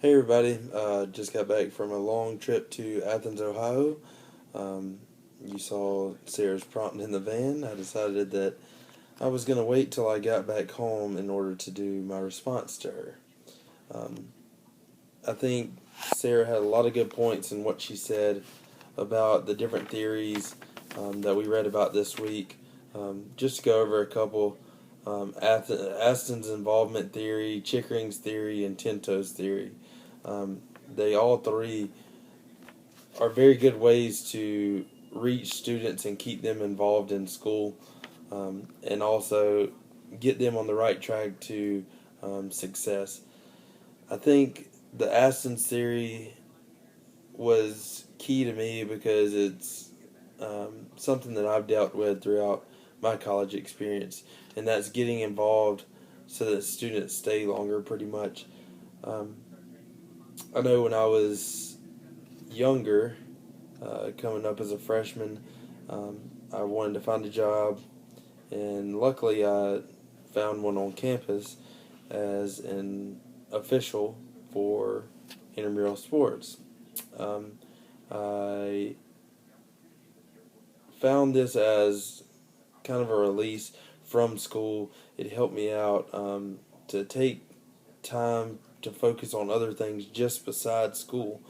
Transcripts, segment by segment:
Hey everybody, just got back from a long trip to Athens, Ohio. Um, you saw Sarah's prompt in the van. I decided that I was going to wait till I got back home in order to do my response to her. Um, I think Sarah had a lot of good points in what she said about the different theories that we read about this week. Just to go over a couple, Aston's involvement theory, Chickering's theory, and Tinto's theory. Um, they all three are very good ways to reach students and keep them involved in school, and also get them on the right track to success. I think the Aston theory was key to me because it's something that I've dealt with throughout my college experience, and that's getting involved so that students stay longer, pretty much. Um, I know when I was younger, coming up as a freshman, I wanted to find a job, and luckily I found one on campus as an official for intramural sports. Um, I found this as kind of a release from school. It helped me out to take time to focus on other things just besides school,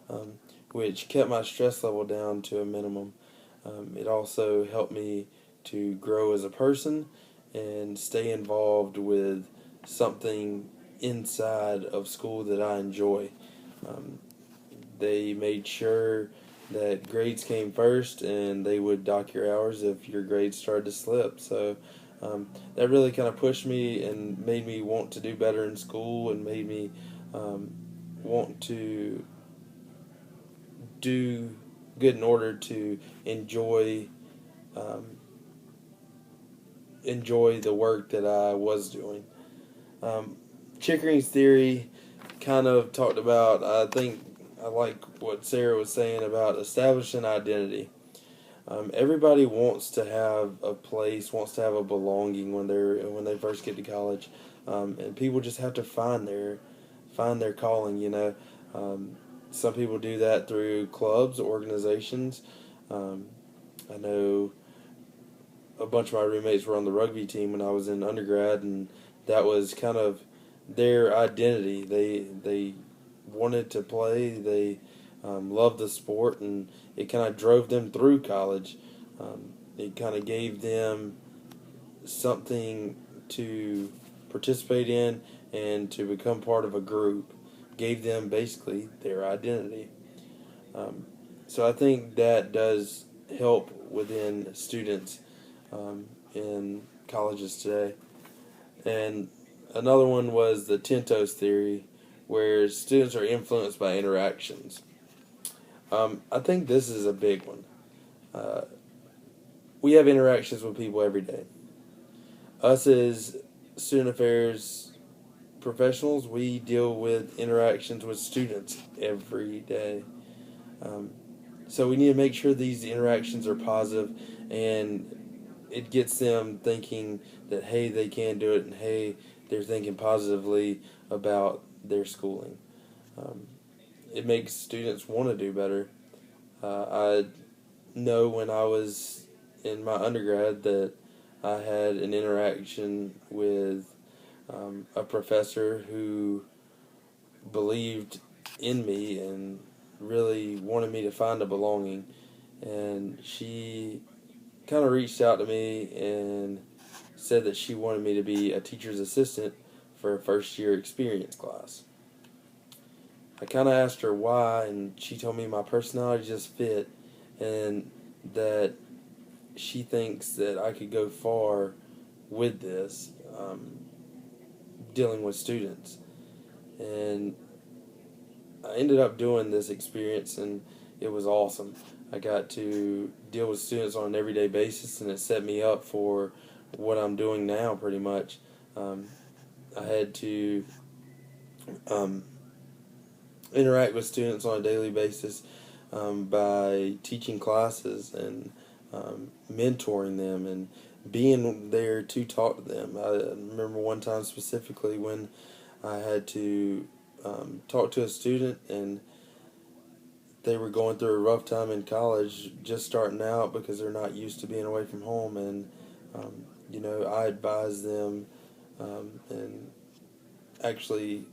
um, which kept my stress level down to a minimum. It also helped me to grow as a person and stay involved with something inside of school that I enjoy. Um, they made sure that grades came first, and they would dock your hours if your grades started to slip. So that really kind of pushed me and made me want to do better in school, and made me um, want to do good in order to enjoy um, enjoy the work that I was doing. Um, Chickering's theory kind of talked about, I think I like what Sarah was saying about establishing identity. Everybody wants to have a place, wants to have a belonging when they first get to college, and people just have to find their calling. Um, some people do that through clubs, organizations. Um, I know a bunch of my roommates were on the rugby team when I was in undergrad, and that was kind of their identity. They wanted to play. They loved the sport, and it kind of drove them through college. It kind of gave them something to participate in and to become part of a group. Gave them basically their identity. Um, so I think that does help within students in colleges today. And another one was the Tintos theory, where students are influenced by interactions. I think this is a big one. Uh, we have interactions with people every day. Us as student affairs professionals, we deal with interactions with students every day. Um, so we need to make sure these interactions are positive, and it gets them thinking that, hey, they can do it, and hey, they're thinking positively about their schooling. Um, it makes students want to do better. I know when I was in my undergrad that I had an interaction with a professor who believed in me and really wanted me to find a belonging. And she kind of reached out to me and said that she wanted me to be a teacher's assistant for a first year experience class. I kind of asked her why, and she told me my personality just fit, and that she thinks that I could go far with this, dealing with students. And I ended up doing this experience, and it was awesome. I got to deal with students on an everyday basis, and it set me up for what I'm doing now, pretty much. Um, I had to um, interact with students on a daily basis by teaching classes and mentoring them and being there to talk to them. I remember one time specifically when I had to talked to a student, and they were going through a rough time in college, just starting out because they're not used to being away from home. And I advised them, and actually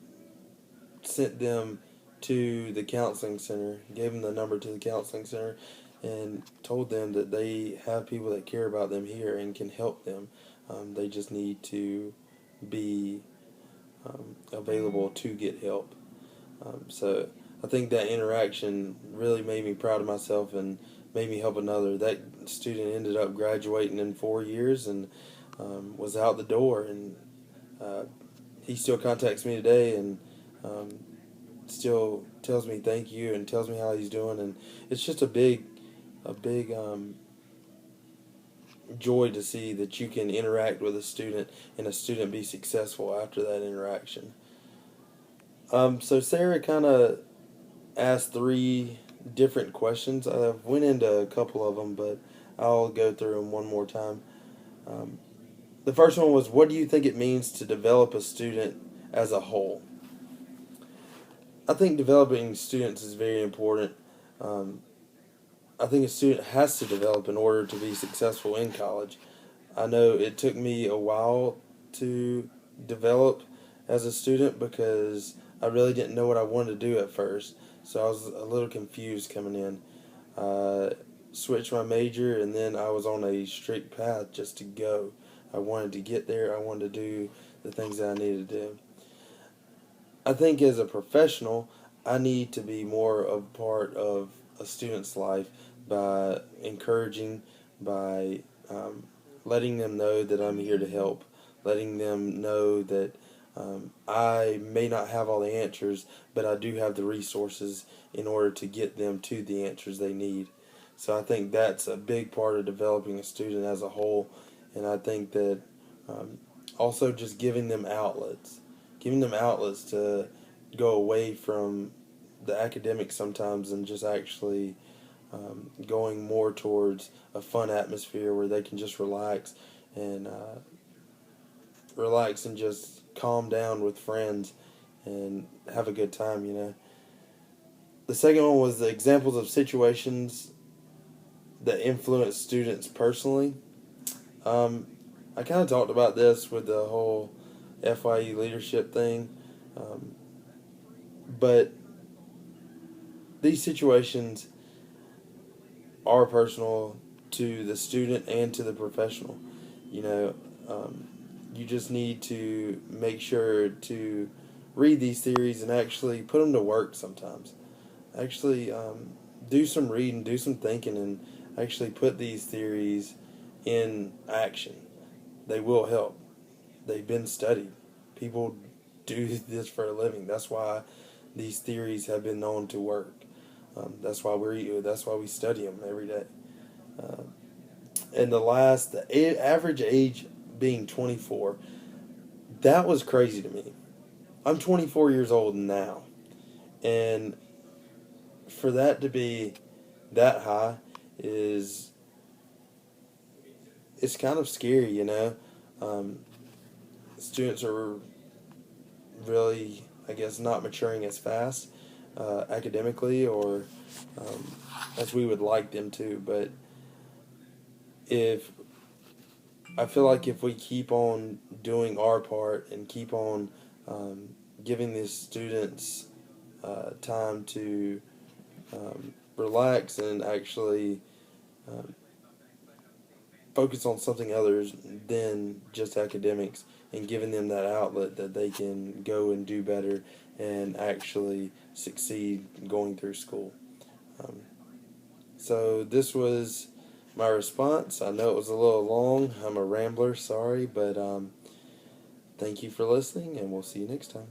sent them to the counseling center, gave them the number to the counseling center, and told them that they have people that care about them here and can help them. They just need to be available to get help. So I think that interaction really made me proud of myself and made me help another. That student ended up graduating in 4 years and was out the door, and he still contacts me today and still tells me thank you and tells me how he's doing, and it's just a big joy to see that you can interact with a student and a student be successful after that interaction. So Sarah kind of asked 3 different questions. I went into a couple of them, but I'll go through them one more time. The first one was, what do you think it means to develop a student as a whole? I think developing students is very important. I think a student has to develop in order to be successful in college. I know it took me a while to develop as a student because I really didn't know what I wanted to do at first. So I was a little confused coming in. I switched my major, and then I was on a straight path just to go. I wanted to get there. I wanted to do the things that I needed to do. I think as a professional, I need to be more of a part of a student's life by encouraging, by letting them know that I'm here to help, letting them know that I may not have all the answers, but I do have the resources in order to get them to the answers they need. So I think that's a big part of developing a student as a whole, and I think that also just giving them outlets to go away from the academics sometimes and just actually going more towards a fun atmosphere where they can just relax and just calm down with friends and have a good time. The second one was the examples of situations that influence students personally. I kind of talked about this with the whole FYE leadership thing, but these situations are personal to the student and to the professional. You just need to make sure to read these theories and actually put them to work sometimes. Actually do some reading, do some thinking, and actually put these theories in action. They will help. They've been studied. People do this for a living. That's why these theories have been known to work. That's why we study them every day. And the average age being 24, that was crazy to me. I'm 24 years old now, and for that to be that high it's kind of scary. Students are really, I guess, not maturing as fast academically or as we would like them to. But I feel like if we keep on doing our part and keep on giving these students time to relax and actually focus on something other than just academics, and giving them that outlet that they can go and do better and actually succeed going through school. So this was my response. I know it was a little long. I'm a rambler, sorry, but thank you for listening, and we'll see you next time.